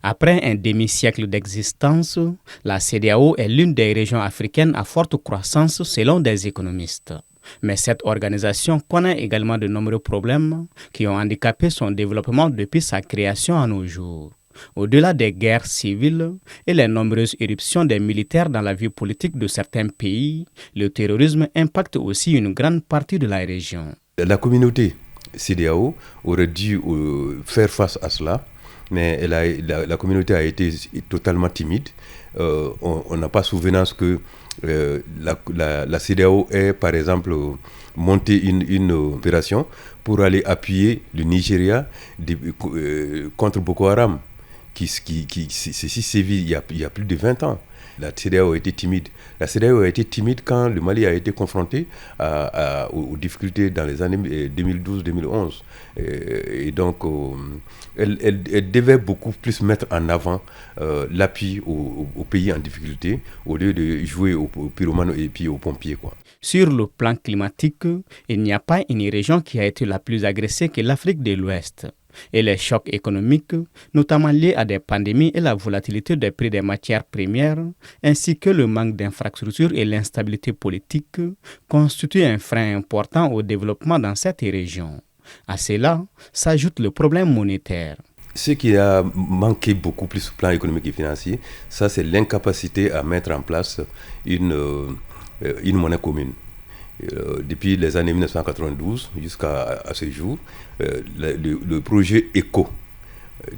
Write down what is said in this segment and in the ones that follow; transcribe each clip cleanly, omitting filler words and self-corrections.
Après un demi-siècle d'existence, la CEDEAO est l'une des régions africaines à forte croissance selon des économistes. Mais cette organisation connaît également de nombreux problèmes qui ont handicapé son développement depuis sa création à nos jours. Au-delà des guerres civiles et les nombreuses éruptions des militaires dans la vie politique de certains pays, le terrorisme impacte aussi une grande partie de la région. La communauté CEDEAO aurait dû faire face à cela, mais la communauté a été totalement timide. On n'a pas souvenance que la CEDEAO ait, par exemple, monté une opération pour aller appuyer le Nigeria contre Boko Haram, qui sévit il y a plus de 20 ans. La CEDEAO a été timide. La CEDEAO a été timide quand le Mali a été confronté aux difficultés dans les années 2012-2011. Et donc, elle devait beaucoup plus mettre en avant l'appui aux pays en difficulté au lieu de jouer aux pyromanes et puis aux pompiers, quoi. Sur le plan climatique, il n'y a pas une région qui a été la plus agressée que l'Afrique de l'Ouest. Et les chocs économiques, notamment liés à des pandémies et la volatilité des prix des matières premières, ainsi que le manque d'infrastructures et l'instabilité politique, constituent un frein important au développement dans cette région. À cela s'ajoute le problème monétaire. Ce qui a manqué beaucoup plus au plan économique et financier, ça c'est l'incapacité à mettre en place une monnaie commune. Depuis les années 1992 jusqu'à ce jour, le projet ECO,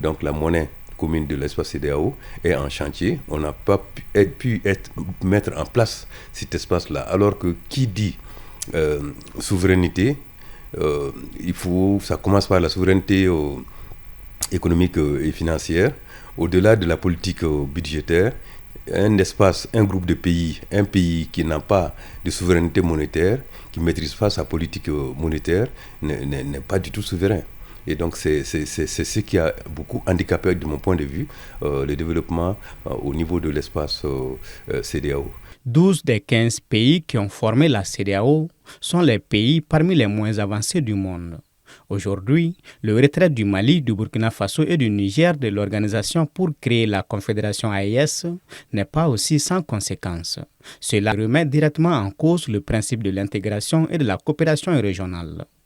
donc la monnaie commune de l'espace CEDEAO, est en chantier. On n'a pas pu mettre en place cet espace-là. Alors que qui dit souveraineté, ça commence par la souveraineté économique et financière, au-delà de la politique budgétaire. Un espace, un groupe de pays, un pays qui n'a pas de souveraineté monétaire, qui ne maîtrise pas sa politique monétaire, n'est pas du tout souverain. Et donc c'est ce qui a beaucoup handicapé, de mon point de vue, le développement au niveau de l'espace CEDEAO. 12 des 15 pays qui ont formé la CEDEAO sont les pays parmi les moins avancés du monde. Aujourd'hui, le retrait du Mali, du Burkina Faso et du Niger de l'organisation pour créer la Confédération AES n'est pas aussi sans conséquences. Cela remet directement en cause le principe de l'intégration et de la coopération régionale.